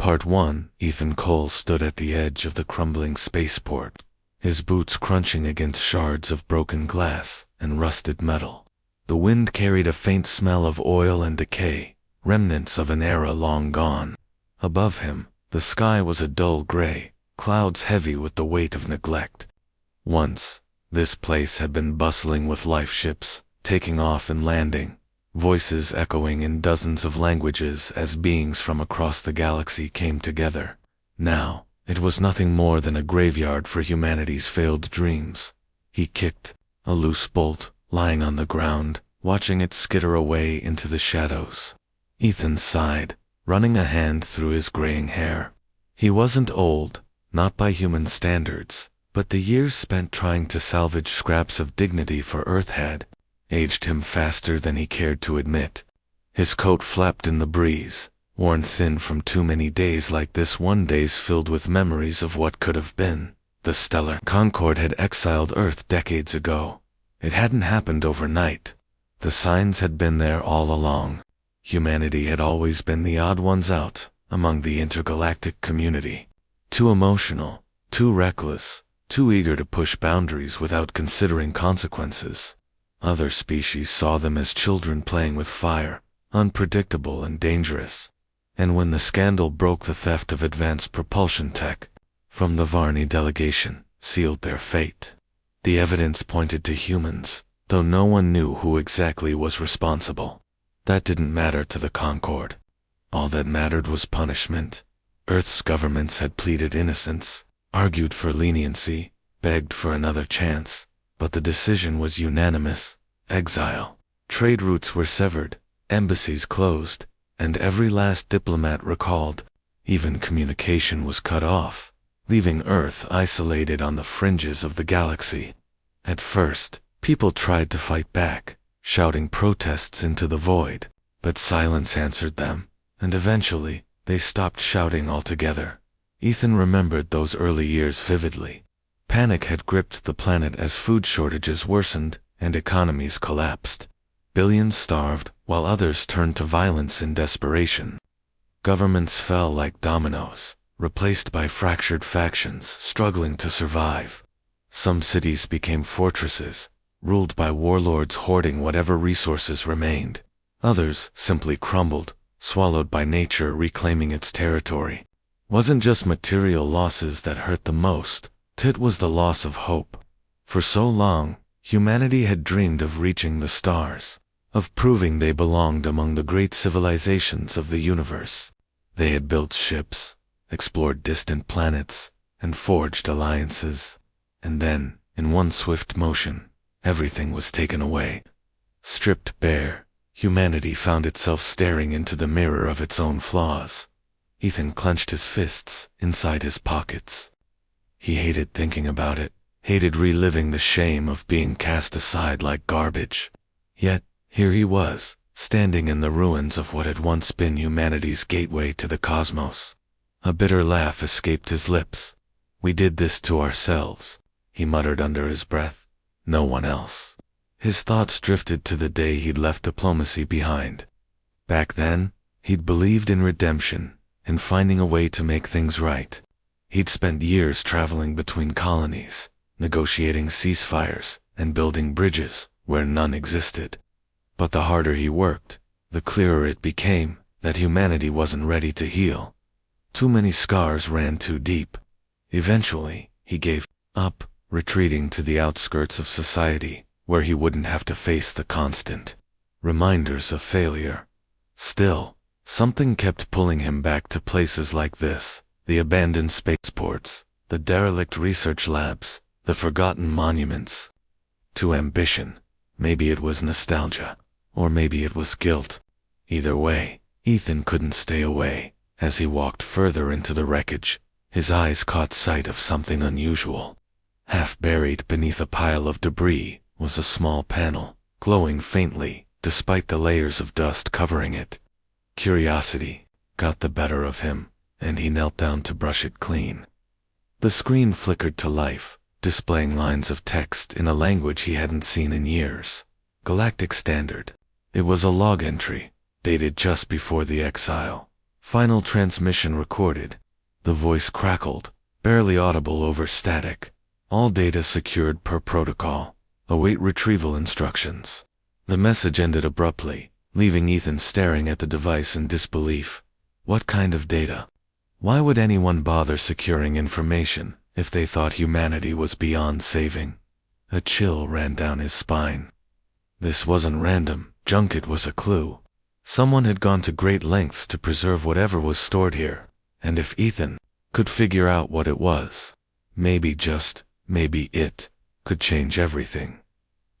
Part 1. Ethan Cole stood at the edge of the crumbling spaceport, his boots crunching against shards of broken glass and rusted metal. The wind carried a faint smell of oil and decay, remnants of an era long gone. Above him, the sky was a dull gray, clouds heavy with the weight of neglect. Once, this place had been bustling with life ships, taking off and landing, voices echoing in dozens of languages as beings from across the galaxy came together. Now, it was nothing more than a graveyard for humanity's failed dreams. He kicked a loose bolt, lying on the ground, watching it skitter away into the shadows. Ethan sighed, running a hand through his graying hair. He wasn't old, not by human standards, but the years spent trying to salvage scraps of dignity for Earth had aged him faster than he cared to admit. His coat flapped in the breeze, worn thin from too many days like this one, days filled with memories of what could have been. The stellar Concord had exiled Earth decades ago. It hadn't happened overnight. The signs had been there all along. Humanity had always been the odd ones out among the intergalactic community. Too emotional, too reckless, too eager to push boundaries without considering consequences. Other species saw them as children playing with fire, unpredictable and dangerous. And when the scandal broke, the theft of advanced propulsion tech from the Varney delegation sealed their fate. The evidence pointed to humans, though no one knew who exactly was responsible. That didn't matter to the Concord. All that mattered was punishment. Earth's governments had pleaded innocence, argued for leniency, begged for another chance, but the decision was unanimous: exile. Trade routes were severed, embassies closed, and every last diplomat recalled. Even communication was cut off, leaving Earth isolated on the fringes of the galaxy. At first, people tried to fight back, shouting protests into the void, but silence answered them, and eventually, they stopped shouting altogether. Ethan remembered those early years vividly. Panic had gripped the planet as food shortages worsened and economies collapsed. Billions starved, while others turned to violence in desperation. Governments fell like dominoes, replaced by fractured factions struggling to survive. Some cities became fortresses, ruled by warlords hoarding whatever resources remained. Others simply crumbled, swallowed by nature reclaiming its territory. Wasn't just material losses that hurt the most, it was the loss of hope. For so long, humanity had dreamed of reaching the stars, of proving they belonged among the great civilizations of the universe. They had built ships, explored distant planets, and forged alliances. And then, in one swift motion, everything was taken away. Stripped bare, humanity found itself staring into the mirror of its own flaws. Ethan clenched his fists inside his pockets. He hated thinking about it, hated reliving the shame of being cast aside like garbage. Yet, here he was, standing in the ruins of what had once been humanity's gateway to the cosmos. A bitter laugh escaped his lips. "We did this to ourselves," he muttered under his breath. "No one else." His thoughts drifted to the day he'd left diplomacy behind. Back then, he'd believed in redemption and finding a way to make things right. He'd spent years traveling between colonies, negotiating ceasefires, and building bridges where none existed. But the harder he worked, the clearer it became that humanity wasn't ready to heal. Too many scars ran too deep. Eventually, he gave up, retreating to the outskirts of society, where he wouldn't have to face the constant reminders of failure. Still, something kept pulling him back to places like this: the abandoned spaceports, the derelict research labs, the forgotten monuments. To ambition. Maybe it was nostalgia, or maybe it was guilt. Either way, Ethan couldn't stay away. As he walked further into the wreckage, his eyes caught sight of something unusual. Half buried beneath a pile of debris was a small panel, glowing faintly despite the layers of dust covering it. Curiosity got the better of him, and he knelt down to brush it clean. The screen flickered to life, displaying lines of text in a language he hadn't seen in years. Galactic Standard. It was a log entry, dated just before the exile. Final transmission recorded. The voice crackled, barely audible over static. All data secured per protocol. Await retrieval instructions. The message ended abruptly, leaving Ethan staring at the device in disbelief. What kind of data? Why would anyone bother securing information if they thought humanity was beyond saving? A chill ran down his spine. This wasn't random. Junket was a clue. Someone had gone to great lengths to preserve whatever was stored here, and if Ethan could figure out what it was, maybe it could change everything.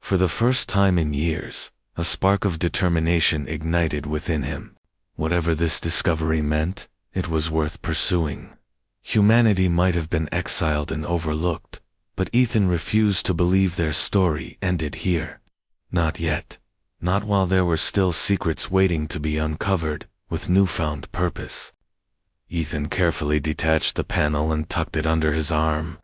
For the first time in years, a spark of determination ignited within him. Whatever this discovery meant, it was worth pursuing. Humanity might have been exiled and overlooked, but Ethan refused to believe their story ended here. Not yet. Not while there were still secrets waiting to be uncovered with newfound purpose. Ethan carefully detached the panel and tucked it under his arm.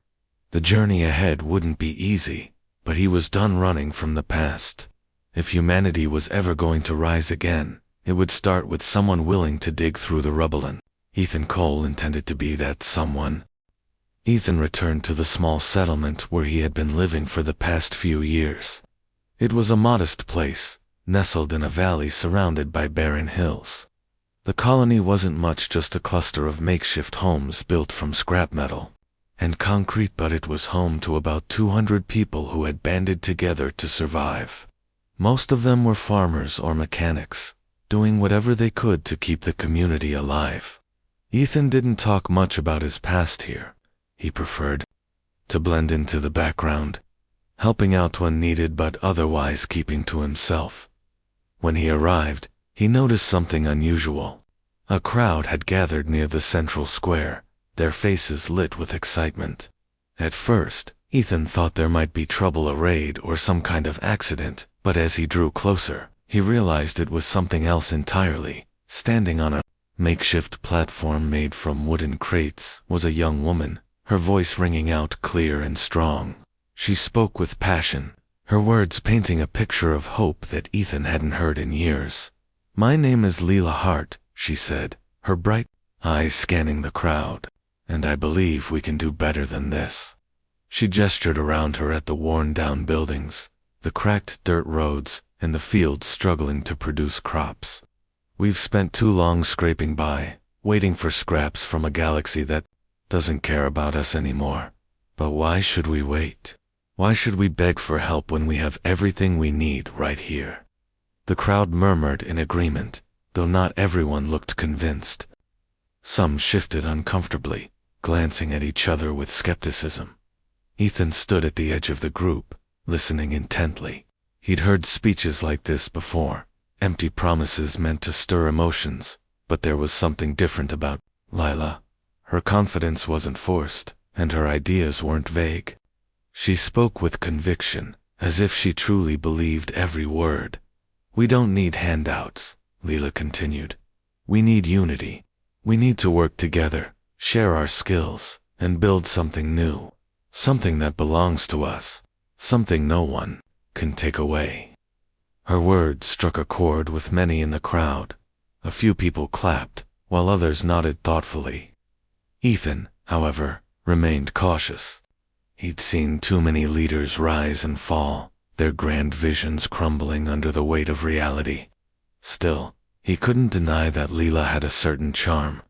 The journey ahead wouldn't be easy, but he was done running from the past. If humanity was ever going to rise again, it would start with someone willing to dig through the rubble, and Ethan Cole intended to be that someone. Ethan returned to the small settlement where he had been living for the past few years. It was a modest place, nestled in a valley surrounded by barren hills. The colony wasn't much, just a cluster of makeshift homes built from scrap metal and concrete, but it was home to about 200 people who had banded together to survive. Most of them were farmers or mechanics, doing whatever they could to keep the community alive. Ethan didn't talk much about his past here. He preferred to blend into the background, helping out when needed but otherwise keeping to himself. When he arrived, he noticed something unusual. A crowd had gathered near the central square, their faces lit with excitement. At first, Ethan thought there might be trouble, a raid or some kind of accident, but as he drew closer, he realized it was something else entirely. Standing on a makeshift platform made from wooden crates was a young woman, her voice ringing out clear and strong. She spoke with passion, her words painting a picture of hope that Ethan hadn't heard in years. "My name is Leela Hart," she said, her bright eyes scanning the crowd, "and I believe we can do better than this." She gestured around her at the worn-down buildings, the cracked dirt roads, and the fields struggling to produce crops. "We've spent too long scraping by, waiting for scraps from a galaxy that doesn't care about us anymore. But why should we wait? Why should we beg for help when we have everything we need right here?" The crowd murmured in agreement, though not everyone looked convinced. Some shifted uncomfortably, glancing at each other with skepticism. Ethan stood at the edge of the group, listening intently. He'd heard speeches like this before, empty promises meant to stir emotions, but there was something different about Leela. Her confidence wasn't forced, and her ideas weren't vague. She spoke with conviction, as if she truly believed every word. "We don't need handouts," Leela continued. "We need unity. We need to work together, share our skills, and build something new. Something that belongs to us. Something no one can take away." Her words struck a chord with many in the crowd. A few people clapped, while others nodded thoughtfully. Ethan, however, remained cautious. He'd seen too many leaders rise and fall, their grand visions crumbling under the weight of reality. Still, he couldn't deny that Leela had a certain charm.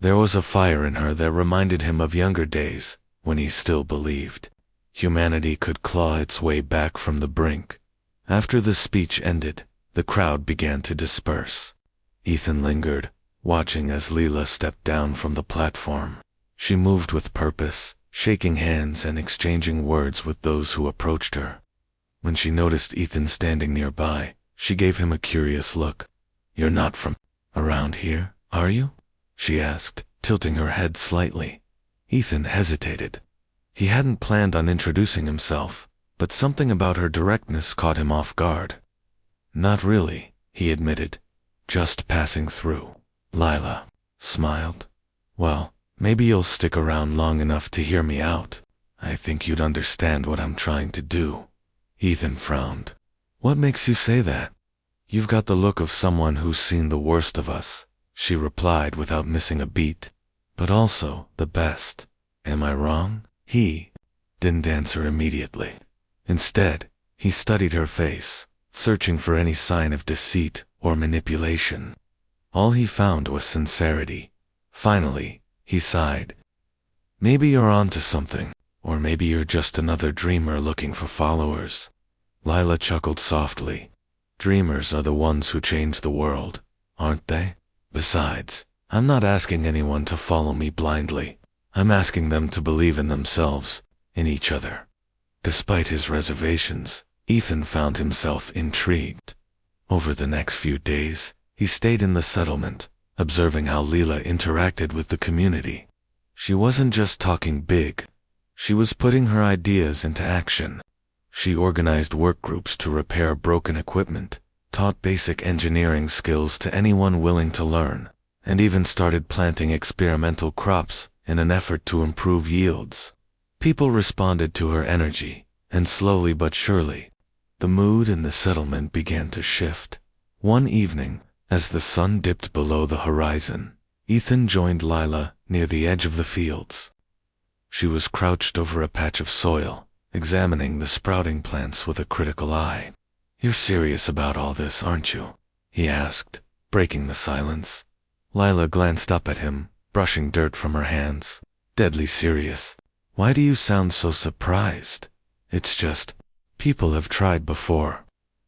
There was a fire in her that reminded him of younger days, when he still believed humanity could claw its way back from the brink. After the speech ended, the crowd began to disperse. Ethan lingered, watching as Leela stepped down from the platform. She moved with purpose, shaking hands and exchanging words with those who approached her. When she noticed Ethan standing nearby, she gave him a curious look. "You're not from around here, are you?" she asked, tilting her head slightly. Ethan hesitated. He hadn't planned on introducing himself, but something about her directness caught him off guard. "Not really," he admitted. "Just passing through." Leela smiled. "Well, maybe you'll stick around long enough to hear me out. I think you'd understand what I'm trying to do." Ethan frowned. "What makes you say that?" "You've got the look of someone who's seen the worst of us," she replied without missing a beat. But also the best. Am I wrong? He didn't answer immediately. Instead, he studied her face, searching for any sign of deceit or manipulation. All he found was sincerity. Finally, he sighed. Maybe you're onto something, or maybe you're just another dreamer looking for followers. Lila chuckled softly. Dreamers are the ones who change the world, aren't they? Besides, I'm not asking anyone to follow me blindly. I'm asking them to believe in themselves, in each other. Despite his reservations, Ethan found himself intrigued. Over the next few days, he stayed in the settlement, observing how Leela interacted with the community. She wasn't just talking big. She was putting her ideas into action. She organized work groups to repair broken equipment, taught basic engineering skills to anyone willing to learn, and even started planting experimental crops in an effort to improve yields. People responded to her energy, and slowly but surely, the mood in the settlement began to shift. One evening, as the sun dipped below the horizon, Ethan joined Lila near the edge of the fields. She was crouched over a patch of soil, examining the sprouting plants with a critical eye. "You're serious about all this, aren't you?" he asked, breaking the silence. Lila glanced up at him, brushing dirt from her hands. "Deadly serious. Why do you sound so surprised?" "It's just, people have tried before.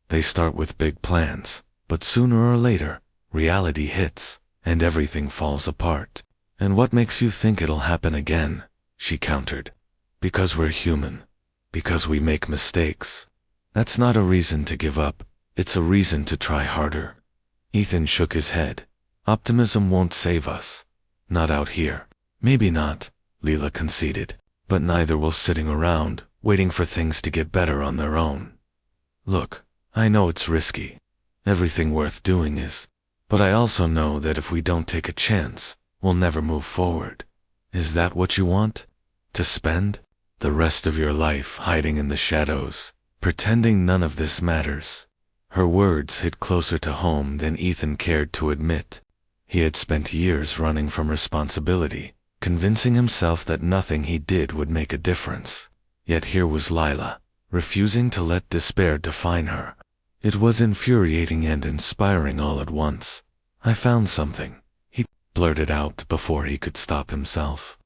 They start with big plans, but sooner or later, reality hits, and everything falls apart." "And what makes you think it'll happen again?" she countered. "Because we're human. Because we make mistakes. That's not a reason to give up. It's a reason to try harder." Ethan shook his head. "Optimism won't save us. Not out here." "Maybe not," Leela conceded. "But neither will sitting around, waiting for things to get better on their own. Look, I know it's risky. Everything worth doing is. But I also know that if we don't take a chance, we'll never move forward. Is that what you want? To spend the rest of your life hiding in the shadows, pretending none of this matters?" Her words hit closer to home than Ethan cared to admit. He had spent years running from responsibility, convincing himself that nothing he did would make a difference. Yet here was Lila, refusing to let despair define her. It was infuriating and inspiring all at once. "I found something," he blurted out before he could stop himself.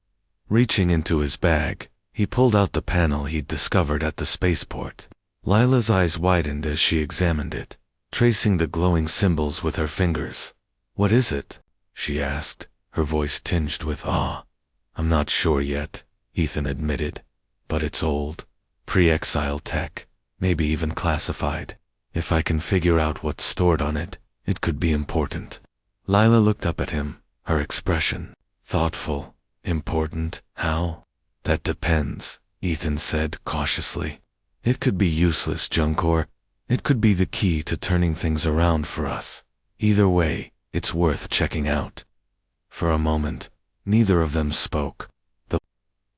Reaching into his bag, he pulled out the panel he'd discovered at the spaceport. Lila's eyes widened as she examined it, tracing the glowing symbols with her fingers. "What is it?" she asked, her voice tinged with awe. "I'm not sure yet," Ethan admitted. "But it's old. Pre-exile tech, maybe even classified. If I can figure out what's stored on it, it could be important." Lila looked up at him, her expression thoughtful. "Important? How?" "That depends," Ethan said cautiously. "It could be useless junk, or it could be the key to turning things around for us. Either way, it's worth checking out." For a moment, neither of them spoke. The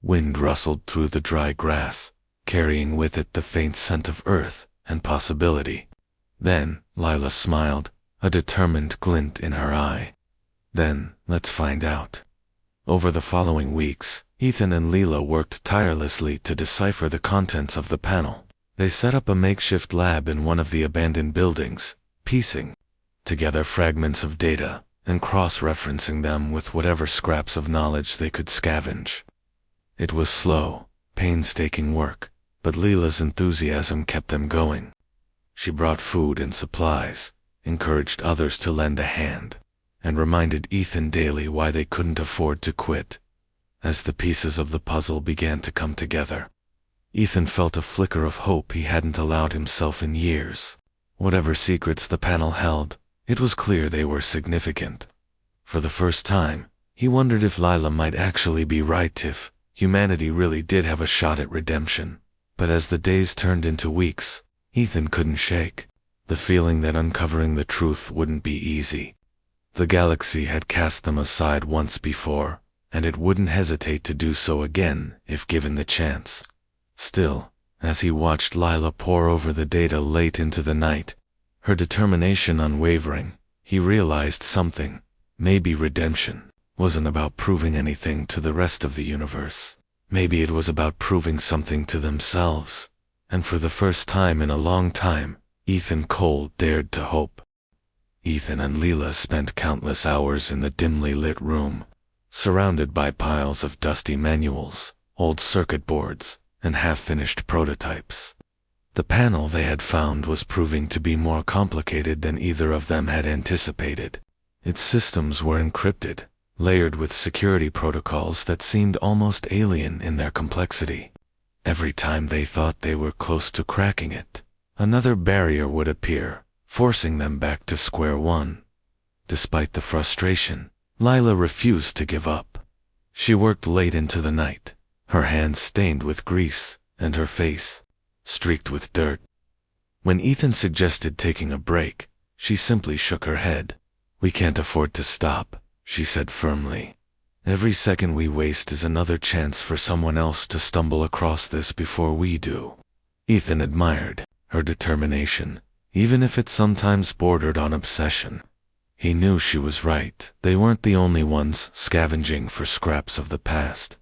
wind rustled through the dry grass, carrying with it the faint scent of earth and possibility. Then Lila smiled, a determined glint in her eye. "Then, let's find out." Over the following weeks, Ethan and Leela worked tirelessly to decipher the contents of the panel. They set up a makeshift lab in one of the abandoned buildings, piecing together fragments of data and cross-referencing them with whatever scraps of knowledge they could scavenge. It was slow, painstaking work, but Leela's enthusiasm kept them going. She brought food and supplies, encouraged others to lend a hand, and reminded Ethan daily why they couldn't afford to quit. As the pieces of the puzzle began to come together, Ethan felt a flicker of hope he hadn't allowed himself in years. Whatever secrets the panel held, it was clear they were significant. For the first time, he wondered if Lila might actually be right, if humanity really did have a shot at redemption. But as the days turned into weeks, Ethan couldn't shake the feeling that uncovering the truth wouldn't be easy. The galaxy had cast them aside once before, and it wouldn't hesitate to do so again if given the chance. Still, as he watched Lila pore over the data late into the night, her determination unwavering, he realized something. Maybe redemption wasn't about proving anything to the rest of the universe. Maybe it was about proving something to themselves. And for the first time in a long time, Ethan Cole dared to hope. Ethan and Leela spent countless hours in the dimly lit room, surrounded by piles of dusty manuals, old circuit boards, and half-finished prototypes. The panel they had found was proving to be more complicated than either of them had anticipated. Its systems were encrypted, layered with security protocols that seemed almost alien in their complexity. Every time they thought they were close to cracking it, another barrier would appear, forcing them back to square one. Despite the frustration, Lila refused to give up. She worked late into the night, her hands stained with grease, and her face streaked with dirt. When Ethan suggested taking a break, she simply shook her head. "We can't afford to stop," she said firmly. "Every second we waste is another chance for someone else to stumble across this before we do." Ethan admired her determination, even if it sometimes bordered on obsession. He knew she was right. They weren't the only ones scavenging for scraps of the past.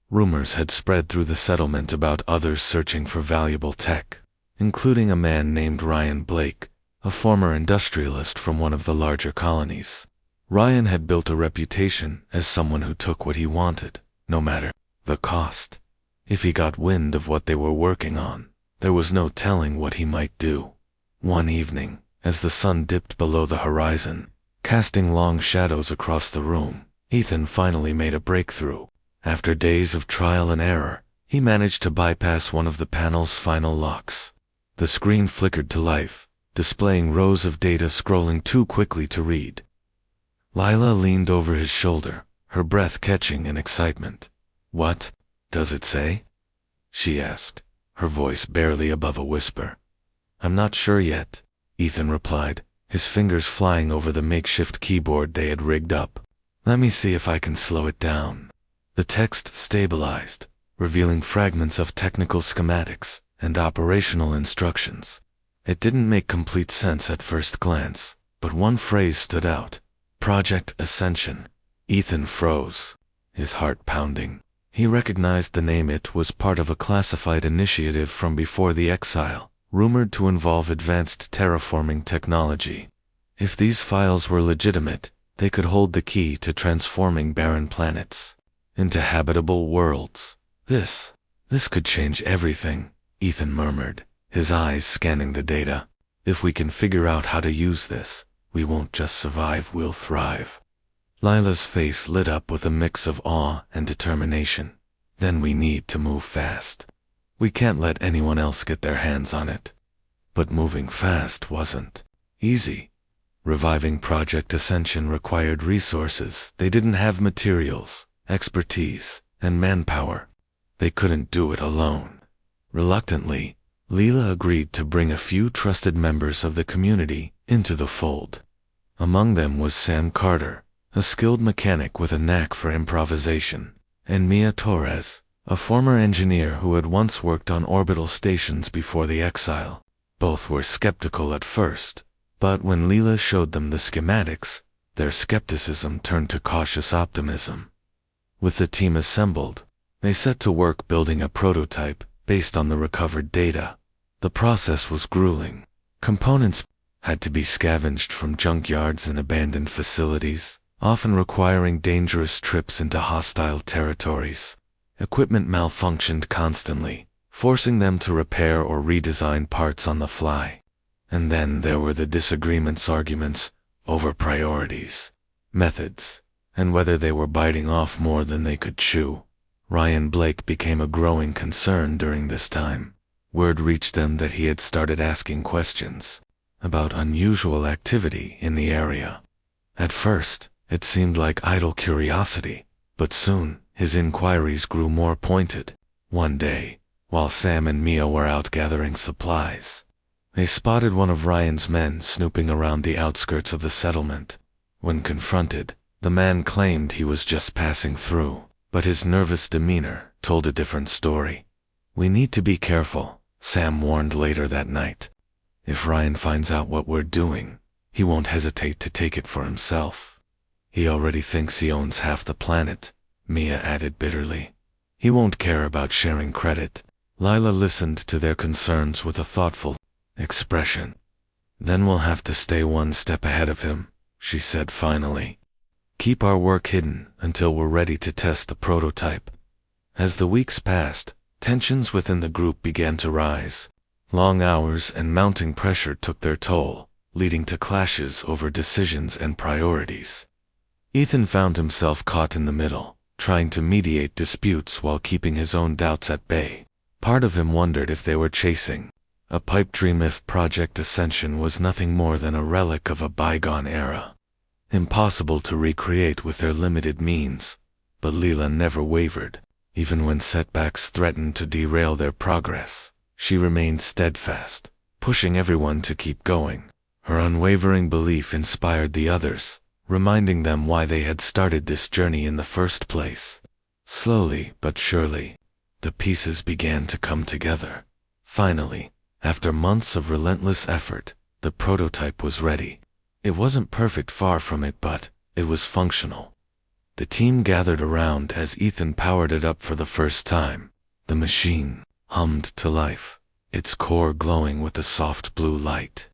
Rumors had spread through the settlement about others searching for valuable tech, including a man named Ryan Blake, a former industrialist from one of the larger colonies. Ryan had built a reputation as someone who took what he wanted, no matter the cost. If he got wind of what they were working on, there was no telling what he might do. One evening, as the sun dipped below the horizon, casting long shadows across the room, Ethan finally made a breakthrough. After days of trial and error, he managed to bypass one of the panel's final locks. The screen flickered to life, displaying rows of data scrolling too quickly to read. Lila leaned over his shoulder, her breath catching in excitement. "What does it say?" she asked, her voice barely above a whisper. "I'm not sure yet," Ethan replied, his fingers flying over the makeshift keyboard they had rigged up. "Let me see if I can slow it down." The text stabilized, revealing fragments of technical schematics and operational instructions. It didn't make complete sense at first glance, but one phrase stood out: Project Ascension. Ethan froze, his heart pounding. He recognized the name. It was part of a classified initiative from before the exile, rumored to involve advanced terraforming technology. If these files were legitimate, they could hold the key to transforming barren planets into habitable worlds. This could change everything, Ethan murmured, his eyes scanning the data. "If we can figure out how to use this, we won't just survive, we'll thrive." Lila's face lit up with a mix of awe and determination. "Then we need to move fast. We can't let anyone else get their hands on it." But moving fast wasn't easy. Reviving Project Ascension required resources. They didn't have materials, expertise, and manpower. They couldn't do it alone. Reluctantly, Leela agreed to bring a few trusted members of the community into the fold. Among them was Sam Carter, a skilled mechanic with a knack for improvisation, and Mia Torres, a former engineer who had once worked on orbital stations before the exile. Both were skeptical at first, but when Leela showed them the schematics, their skepticism turned to cautious optimism. With the team assembled, they set to work building a prototype based on the recovered data. The process was grueling. Components had to be scavenged from junkyards and abandoned facilities, often requiring dangerous trips into hostile territories. Equipment malfunctioned constantly, forcing them to repair or redesign parts on the fly. And then there were the arguments over priorities, methods, and whether they were biting off more than they could chew. Ryan Blake became a growing concern during this time. Word reached them that he had started asking questions about unusual activity in the area. At first, it seemed like idle curiosity, but soon his inquiries grew more pointed. One day, while Sam and Mia were out gathering supplies, they spotted one of Ryan's men snooping around the outskirts of the settlement. When confronted, the man claimed he was just passing through, but his nervous demeanor told a different story. "We need to be careful," Sam warned later that night. "If Ryan finds out what we're doing, he won't hesitate to take it for himself." He already thinks he owns half the planet, Mia added bitterly. He won't care about sharing credit. Lila listened to their concerns with a thoughtful expression. Then we'll have to stay one step ahead of him, she said finally. Keep our work hidden until we're ready to test the prototype. As the weeks passed, tensions within the group began to rise. Long hours and mounting pressure took their toll, leading to clashes over decisions and priorities. Ethan found himself caught in the middle, trying to mediate disputes while keeping his own doubts at bay. Part of him wondered if they were chasing a pipe dream, if Project Ascension was nothing more than a relic of a bygone era, impossible to recreate with their limited means. But Leela never wavered. Even when setbacks threatened to derail their progress, she remained steadfast, pushing everyone to keep going. Her unwavering belief inspired the others, reminding them why they had started this journey in the first place. Slowly but surely, the pieces began to come together. Finally, after months of relentless effort, the prototype was ready. It wasn't perfect, far from it, but it was functional. The team gathered around as Ethan powered it up for the first time. The machine hummed to life, its core glowing with a soft blue light.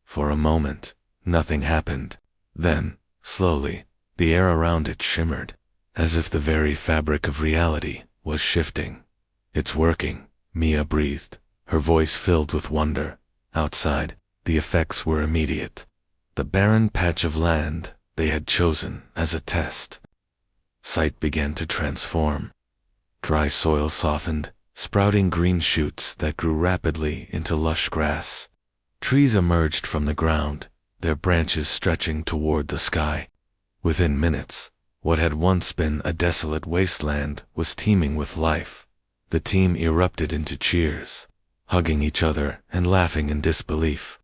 For a moment, nothing happened. Then, slowly, the air around it shimmered, as if the very fabric of reality was shifting. It's working, Mia breathed, her voice filled with wonder. Outside, the effects were immediate. The barren patch of land they had chosen as a test site began to transform. Dry soil softened, sprouting green shoots that grew rapidly into lush grass. Trees emerged from the ground, their branches stretching toward the sky. Within minutes, what had once been a desolate wasteland was teeming with life. The team erupted into cheers, hugging each other and laughing in disbelief.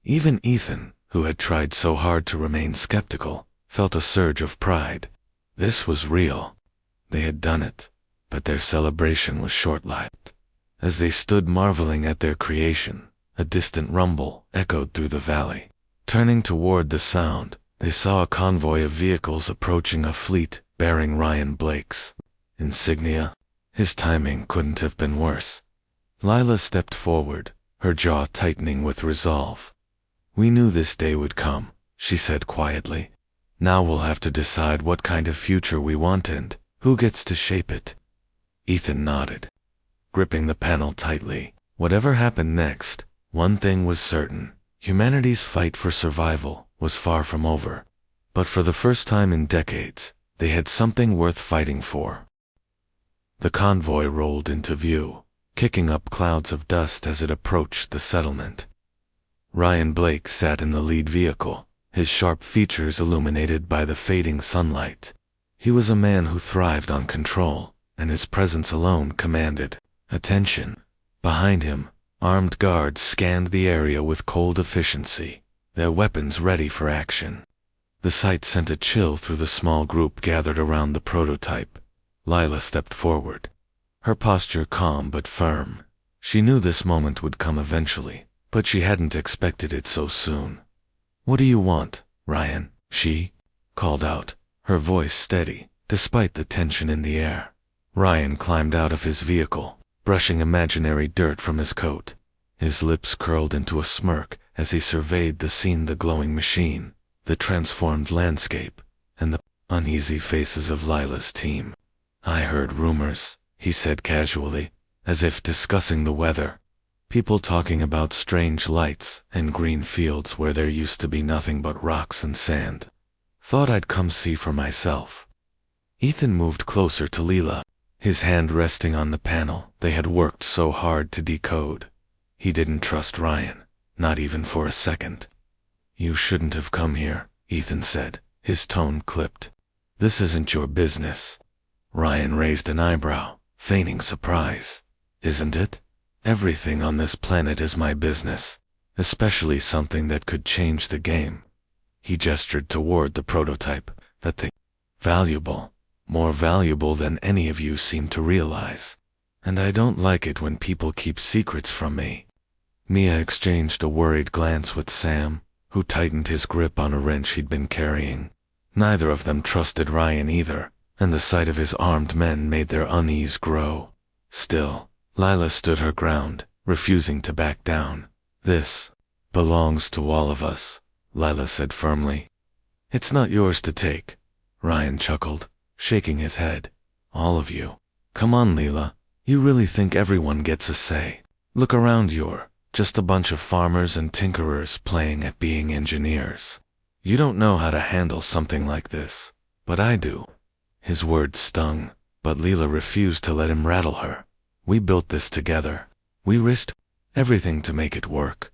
Even Ethan, who had tried so hard to remain skeptical, felt a surge of pride. This was real. They had done it, but their celebration was short-lived. As they stood marveling at their creation, a distant rumble echoed through the valley. Turning toward the sound, they saw a convoy of vehicles approaching, a fleet bearing Ryan Blake's insignia. His timing couldn't have been worse. Lila stepped forward, her jaw tightening with resolve. We knew this day would come, she said quietly. Now we'll have to decide what kind of future we want and who gets to shape it. Ethan nodded, gripping the panel tightly. Whatever happened next, one thing was certain. Humanity's fight for survival was far from over. But for the first time in decades, they had something worth fighting for. The convoy rolled into view, kicking up clouds of dust as it approached the settlement. Ryan Blake sat in the lead vehicle, his sharp features illuminated by the fading sunlight. He was a man who thrived on control, and his presence alone commanded attention. Behind him, armed guards scanned the area with cold efficiency, their weapons ready for action. The sight sent a chill through the small group gathered around the prototype. Lila stepped forward, her posture calm but firm. She knew this moment would come eventually, but she hadn't expected it so soon. What do you want, Ryan? She called out, her voice steady, despite the tension in the air. Ryan climbed out of his vehicle, brushing imaginary dirt from his coat. His lips curled into a smirk as he surveyed the scene, the glowing machine, the transformed landscape, and the uneasy faces of Lila's team. I heard rumors, he said casually, as if discussing the weather. People talking about strange lights and green fields where there used to be nothing but rocks and sand. Thought I'd come see for myself. Ethan moved closer to Leela, his hand resting on the panel they had worked so hard to decode. He didn't trust Ryan, not even for a second. You shouldn't have come here, Ethan said, his tone clipped. This isn't your business. Ryan raised an eyebrow, feigning surprise. Isn't it? Everything on this planet is my business, especially something that could change the game. He gestured toward the prototype. That thing. Valuable. More valuable than any of you seem to realize. And I don't like it when people keep secrets from me. Mia exchanged a worried glance with Sam, who tightened his grip on a wrench he'd been carrying. Neither of them trusted Ryan either, and the sight of his armed men made their unease grow. Still, Lila stood her ground, refusing to back down. "This belongs to all of us," Lila said firmly. "It's not yours to take," Ryan chuckled, shaking his head. "All of you. Come on, Leela. You really think everyone gets a say? Look around, you're just a bunch of farmers and tinkerers playing at being engineers. You don't know how to handle something like this, but I do." His words stung, but Leela refused to let him rattle her. "We built this together. We risked everything to make it work,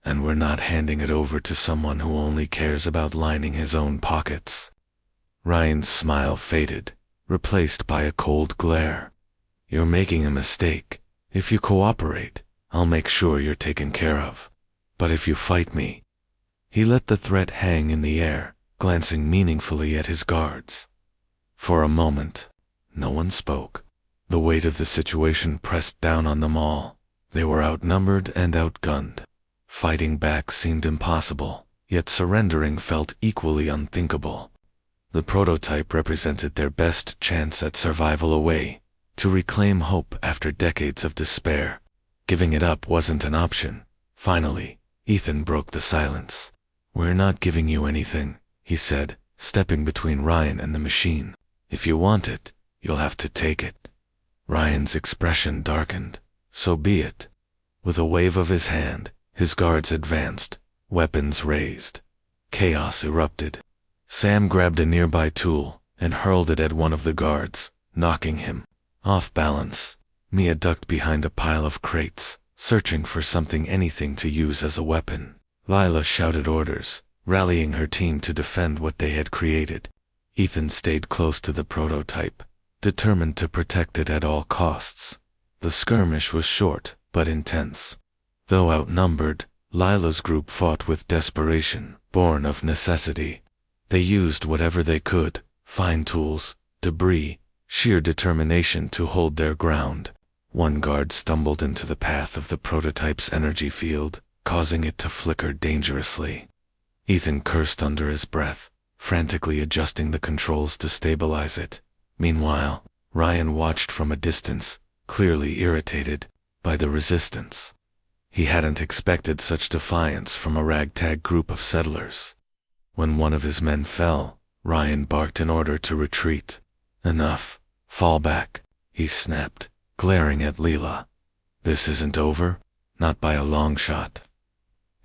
and we're not handing it over to someone who only cares about lining his own pockets." Ryan's smile faded, replaced by a cold glare. "You're making a mistake. If you cooperate, I'll make sure you're taken care of. But if you fight me—" He let the threat hang in the air, glancing meaningfully at his guards. For a moment, no one spoke. The weight of the situation pressed down on them all. They were outnumbered and outgunned. Fighting back seemed impossible, yet surrendering felt equally unthinkable. The prototype represented their best chance at survival, away to reclaim hope after decades of despair. Giving it up wasn't an option. Finally, Ethan broke the silence. "We're not giving you anything," he said, stepping between Ryan and the machine. "If you want it, you'll have to take it." Ryan's expression darkened. "So be it." With a wave of his hand, his guards advanced, weapons raised. Chaos erupted. Sam grabbed a nearby tool and hurled it at one of the guards, knocking him off balance. Mia ducked behind a pile of crates, searching for anything to use as a weapon. Lila shouted orders, rallying her team to defend what they had created. Ethan stayed close to the prototype, determined to protect it at all costs. The skirmish was short, but intense. Though outnumbered, Lila's group fought with desperation, born of necessity. They used whatever they could, fine tools, debris, sheer determination to hold their ground. One guard stumbled into the path of the prototype's energy field, causing it to flicker dangerously. Ethan cursed under his breath, frantically adjusting the controls to stabilize it. Meanwhile, Ryan watched from a distance, clearly irritated by the resistance. He hadn't expected such defiance from a ragtag group of settlers. When one of his men fell, Ryan barked an order to retreat. "Enough. Fall back," he snapped, glaring at Leela. "This isn't over, not by a long shot."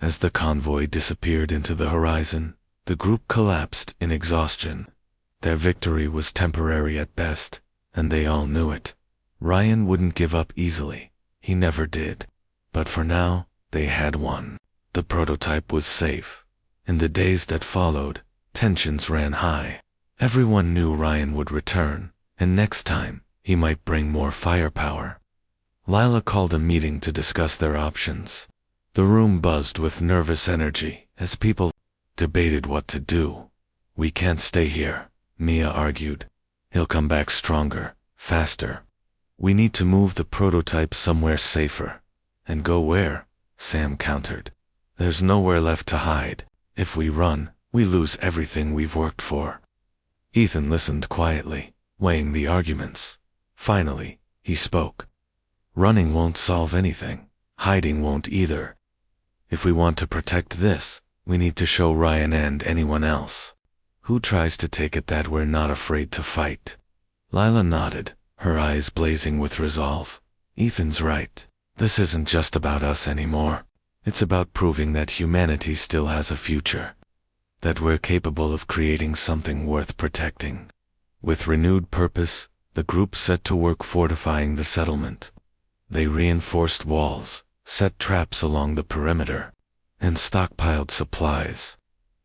As the convoy disappeared into the horizon, the group collapsed in exhaustion. Their victory was temporary at best, and they all knew it. Ryan wouldn't give up easily. He never did. But for now, they had won. The prototype was safe. In the days that followed, tensions ran high. Everyone knew Ryan would return, and next time, he might bring more firepower. Lila called a meeting to discuss their options. The room buzzed with nervous energy as people debated what to do. "We can't stay here," Mia argued. "He'll come back stronger, faster. We need to move the prototype somewhere safer." "And go where?" Sam countered. "There's nowhere left to hide. If we run, we lose everything we've worked for." Ethan listened quietly, weighing the arguments. Finally, he spoke. "Running won't solve anything. Hiding won't either. If we want to protect this, we need to show Ryan and anyone else who tries to take it that we're not afraid to fight." Lila nodded, her eyes blazing with resolve. "Ethan's right. This isn't just about us anymore. It's about proving that humanity still has a future, that we're capable of creating something worth protecting." With renewed purpose, the group set to work fortifying the settlement. They reinforced walls, set traps along the perimeter, and stockpiled supplies.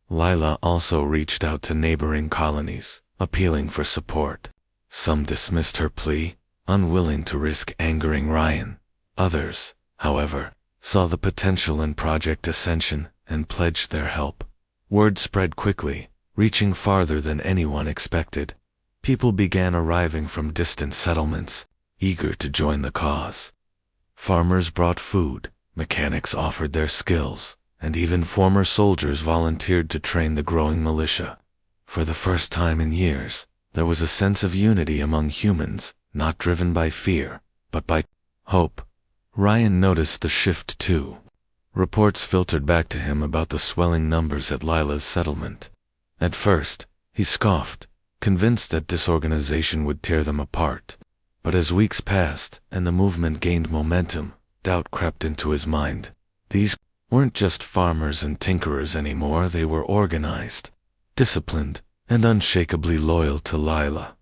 Lila also reached out to neighboring colonies, appealing for support. Some dismissed her plea, unwilling to risk angering Ryan. Others, however, saw the potential in Project Ascension and pledged their help. Word spread quickly, reaching farther than anyone expected. People began arriving from distant settlements, eager to join the cause. Farmers brought food, mechanics offered their skills, and even former soldiers volunteered to train the growing militia. For the first time in years, there was a sense of unity among humans, not driven by fear, but by hope. Ryan noticed the shift too. Reports filtered back to him about the swelling numbers at Lila's settlement. At first, he scoffed, convinced that disorganization would tear them apart. But as weeks passed and the movement gained momentum, doubt crept into his mind. These weren't just farmers and tinkerers anymore, they were organized, disciplined, and unshakably loyal to Lila.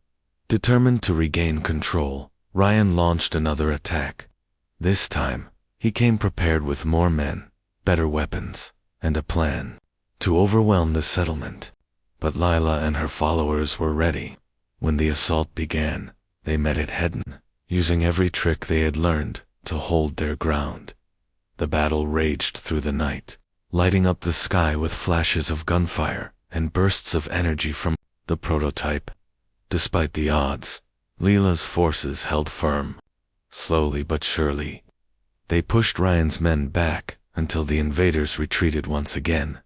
Determined to regain control, Ryan launched another attack. This time, he came prepared with more men, better weapons, and a plan to overwhelm the settlement. But Lila and her followers were ready. When the assault began, they met it head-on, using every trick they had learned to hold their ground. The battle raged through the night, lighting up the sky with flashes of gunfire and bursts of energy from the prototype. Despite the odds, Lila's forces held firm. Slowly but surely, they pushed Ryan's men back until the invaders retreated once again.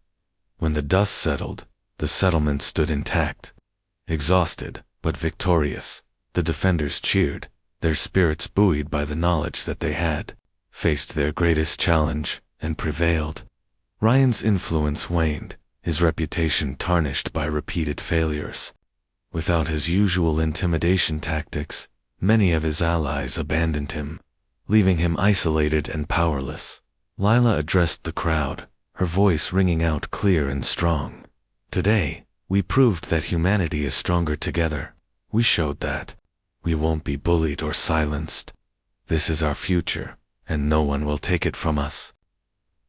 When the dust settled, the settlement stood intact. Exhausted, but victorious, the defenders cheered, their spirits buoyed by the knowledge that they had faced their greatest challenge and prevailed. Ryan's influence waned, his reputation tarnished by repeated failures. Without his usual intimidation tactics, many of his allies abandoned him, leaving him isolated and powerless. Lila addressed the crowd, her voice ringing out clear and strong. Today, we proved that humanity is stronger together. We showed that. We won't be bullied or silenced. This is our future, and no one will take it from us.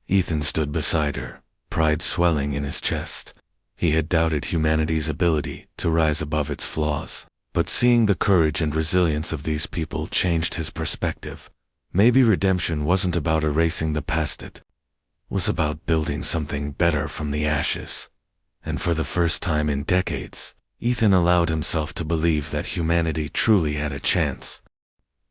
Ethan stood beside her, pride swelling in his chest. He had doubted humanity's ability to rise above its flaws, but seeing the courage and resilience of these people changed his perspective. Maybe redemption wasn't about erasing the past, it was about building something better from the ashes. And for the first time in decades, Ethan allowed himself to believe that humanity truly had a chance.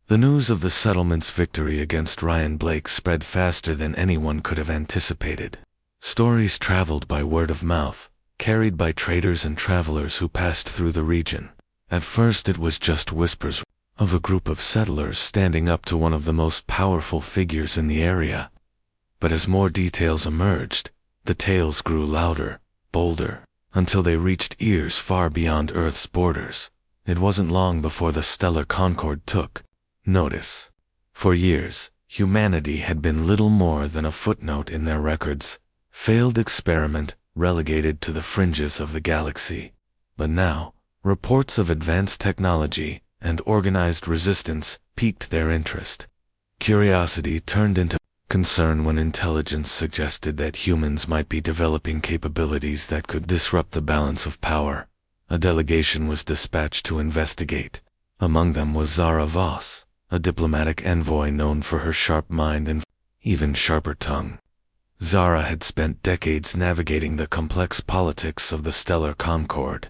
The news of the settlement's victory against Ryan Blake spread faster than anyone could have anticipated. Stories traveled by word of mouth, carried by traders and travelers who passed through the region. At first it was just whispers of a group of settlers standing up to one of the most powerful figures in the area. But as more details emerged, the tales grew louder, bolder, until they reached ears far beyond Earth's borders. It wasn't long before the Stellar Concord took notice. For years, humanity had been little more than a footnote in their records, failed experiment relegated to the fringes of the galaxy. But now, reports of advanced technology and organized resistance piqued their interest. Curiosity turned into concern when intelligence suggested that humans might be developing capabilities that could disrupt the balance of power. A delegation was dispatched to investigate. Among them was Zara Voss, a diplomatic envoy known for her sharp mind and even sharper tongue. Zara had spent decades navigating the complex politics of the Stellar Concord,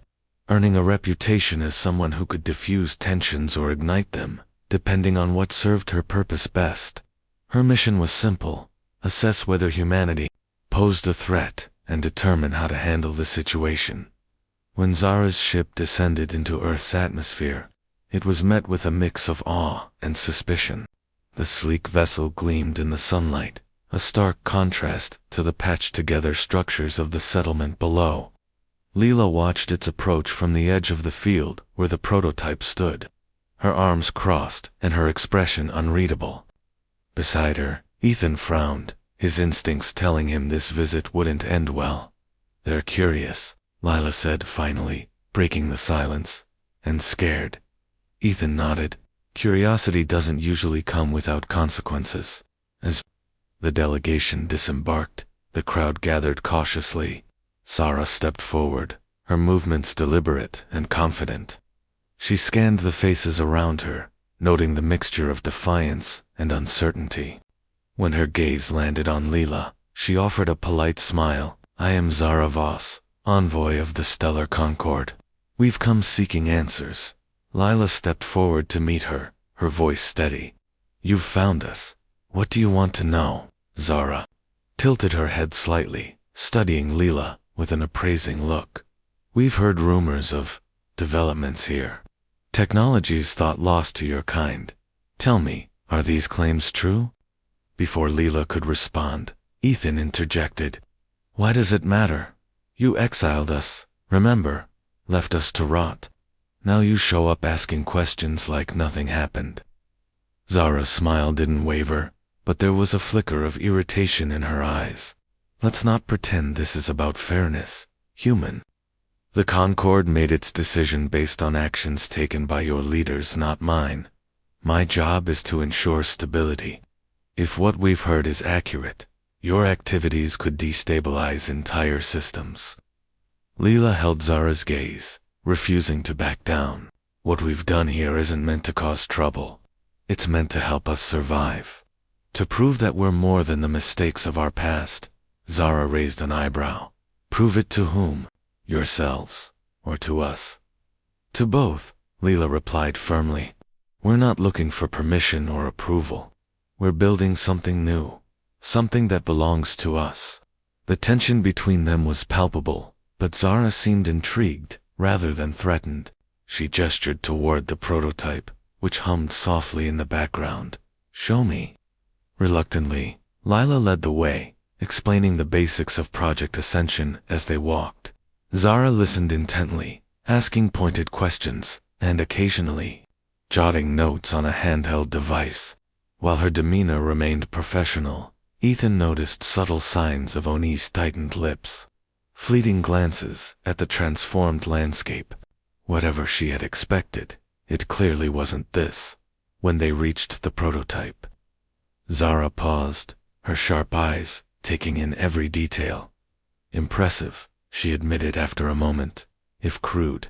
earning a reputation as someone who could diffuse tensions or ignite them, depending on what served her purpose best. Her mission was simple: assess whether humanity posed a threat and determine how to handle the situation. When Zara's ship descended into Earth's atmosphere, it was met with a mix of awe and suspicion. The sleek vessel gleamed in the sunlight, a stark contrast to the patched-together structures of the settlement below. Leela watched its approach from the edge of the field where the prototype stood, her arms crossed and her expression unreadable. Beside her, Ethan frowned, his instincts telling him this visit wouldn't end well. "They're curious," Lila said finally, breaking the silence. "And scared." Ethan nodded. Curiosity doesn't usually come without consequences. As the delegation disembarked, the crowd gathered cautiously. Zara stepped forward, her movements deliberate and confident. She scanned the faces around her, noting the mixture of defiance and uncertainty. When her gaze landed on Leela, she offered a polite smile. "I am Zara Voss, envoy of the Stellar Concord. We've come seeking answers." Lila stepped forward to meet her, her voice steady. "You've found us. What do you want to know?" Zara tilted her head slightly, studying Leela with an appraising look. We've heard rumors of developments here. Technologies thought lost to your kind. Tell me, are these claims true?" Before Leela could respond, Ethan interjected. "Why does it matter? You exiled us, remember? Left us to rot. Now you show up asking questions like nothing happened." Zara's smile didn't waver, but there was a flicker of irritation in her eyes. "Let's not pretend this is about fairness, human. The Concord made its decision based on actions taken by your leaders, not mine. My job is to ensure stability. If what we've heard is accurate, your activities could destabilize entire systems." Leela held Zara's gaze, refusing to back down. "What we've done here isn't meant to cause trouble. It's meant to help us survive. To prove that we're more than the mistakes of our past." Zara raised an eyebrow. "Prove it to whom? Yourselves, or to us?" "To both," Leela replied firmly. "We're not looking for permission or approval. We're building something new, something that belongs to us." The tension between them was palpable, but Zara seemed intrigued rather than threatened. She gestured toward the prototype, which hummed softly in the background. "Show me." Reluctantly, Lila led the way, explaining the basics of Project Ascension as they walked. Zara listened intently, asking pointed questions, and occasionally jotting notes on a handheld device. While her demeanor remained professional, Ethan noticed subtle signs of Oni's tightened lips, fleeting glances at the transformed landscape. Whatever she had expected, it clearly wasn't this. When they reached the prototype, Zara paused, her sharp eyes taking in every detail. "Impressive," she admitted after a moment, "if crude.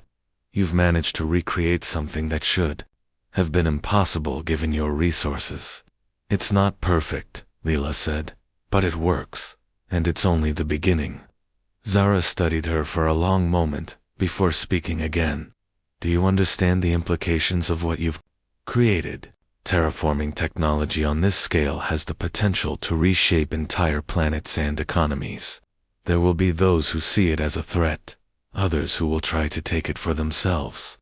You've managed to recreate something that should have been impossible given your resources." "It's not perfect," Leela said, "but it works, and it's only the beginning." Zara studied her for a long moment before speaking again. "Do you understand the implications of what you've created? Terraforming technology on this scale has the potential to reshape entire planets and economies. There will be those who see it as a threat, others who will try to take it for themselves."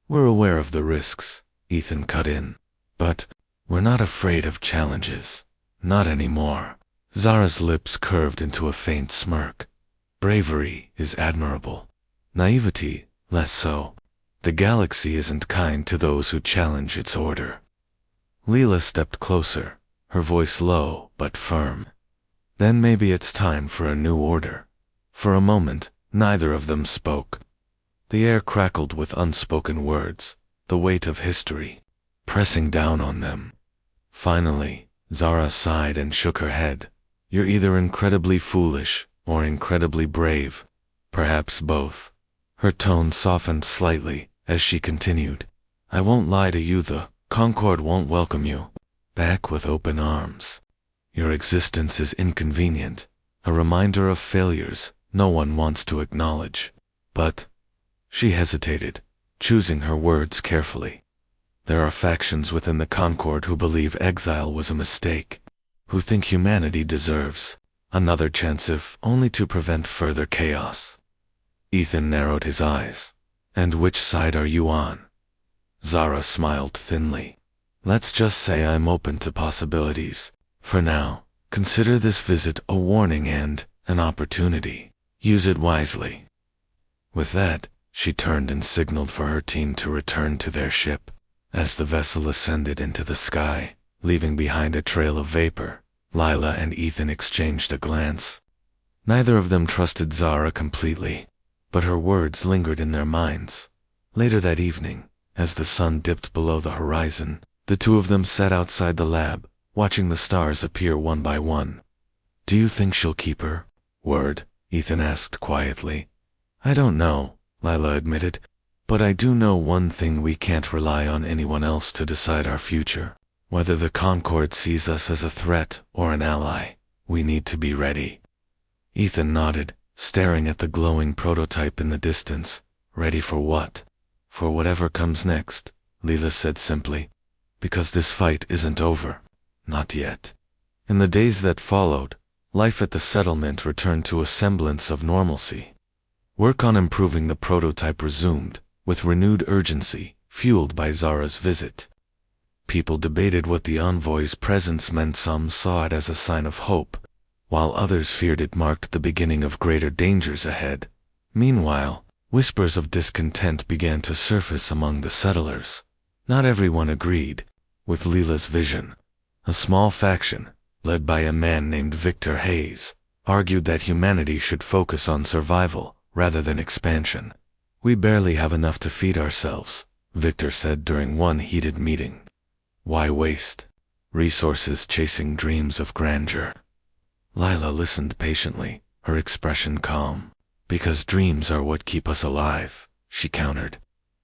"We're aware of the risks," Ethan cut in, "but we're not afraid of challenges. Not anymore." Zara's lips curved into a faint smirk. "Bravery is admirable. Naivety, less so. The galaxy isn't kind to those who challenge its order." Leela stepped closer, her voice low but firm. "Then maybe it's time for a new order." For a moment, neither of them spoke. The air crackled with unspoken words, the weight of history pressing down on them. Finally, Zara sighed and shook her head. "You're either incredibly foolish or incredibly brave. Perhaps both." Her tone softened slightly as she continued. "I won't lie to you, the Concord won't welcome you back with open arms. Your existence is inconvenient, a reminder of failures no one wants to acknowledge. But," she hesitated, choosing her words carefully, "there are factions within the Concord who believe exile was a mistake, who think humanity deserves another chance if only to prevent further chaos." Ethan narrowed his eyes. "And which side are you on?" Zara smiled thinly. "Let's just say I'm open to possibilities. For now, consider this visit a warning and an opportunity. Use it wisely." With that, she turned and signaled for her team to return to their ship. As the vessel ascended into the sky, leaving behind a trail of vapor, Lila and Ethan exchanged a glance. Neither of them trusted Zara completely, but her words lingered in their minds. Later that evening, as the sun dipped below the horizon, the two of them sat outside the lab, watching the stars appear one by one. "Do you think she'll keep her word?" Ethan asked quietly. "I don't know," Lila admitted, "but I do know one thing: we can't rely on anyone else to decide our future. Whether the Concord sees us as a threat or an ally, we need to be ready." Ethan nodded, staring at the glowing prototype in the distance. "Ready for what?" "For whatever comes next," Leela said simply. "Because this fight isn't over. Not yet." In the days that followed, life at the settlement returned to a semblance of normalcy. Work on improving the prototype resumed, with renewed urgency, fueled by Zara's visit. People debated what the envoy's presence meant. Some saw it as a sign of hope, while others feared it marked the beginning of greater dangers ahead. Meanwhile, whispers of discontent began to surface among the settlers. Not everyone agreed with Leela's vision. A small faction, led by a man named Victor Hayes, argued that humanity should focus on survival rather than expansion. "We barely have enough to feed ourselves," Victor said during one heated meeting. "Why waste resources chasing dreams of grandeur?" Lila listened patiently, her expression calm. "Because dreams are what keep us alive," she countered.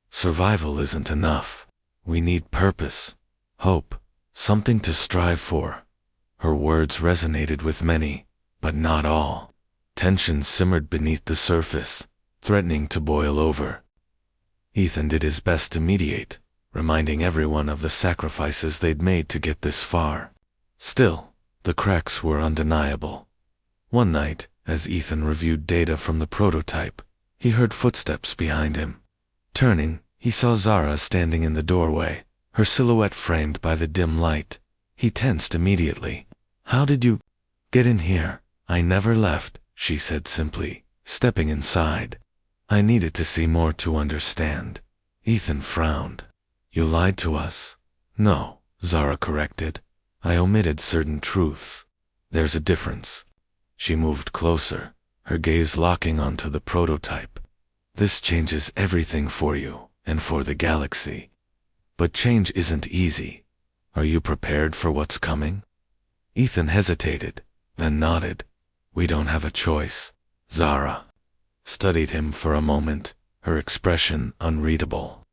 "Survival isn't enough. We need purpose, hope, something to strive for." Her words resonated with many, but not all. Tension simmered beneath the surface, threatening to boil over. Ethan did his best to mediate, reminding everyone of the sacrifices they'd made to get this far. Still, the cracks were undeniable. One night, as Ethan reviewed data from the prototype, he heard footsteps behind him. Turning, he saw Zara standing in the doorway, her silhouette framed by the dim light. He tensed immediately. "How did you get in here?" "I never left," she said simply, stepping inside. "I needed to see more to understand." Ethan frowned. "You lied to us." "No," Zara corrected. "I omitted certain truths. There's a difference." She moved closer, her gaze locking onto the prototype. "This changes everything for you, and for the galaxy. But change isn't easy. Are you prepared for what's coming?" Ethan hesitated, then nodded. "We don't have a choice." Zara studied him for a moment, her expression unreadable.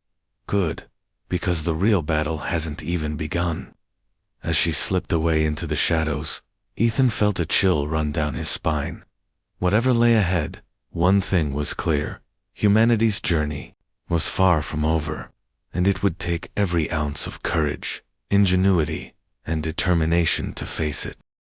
"Good, because the real battle hasn't even begun." As she slipped away into the shadows, Ethan felt a chill run down his spine. Whatever lay ahead, one thing was clear. Humanity's journey was far from over, and it would take every ounce of courage, ingenuity, and determination to face it.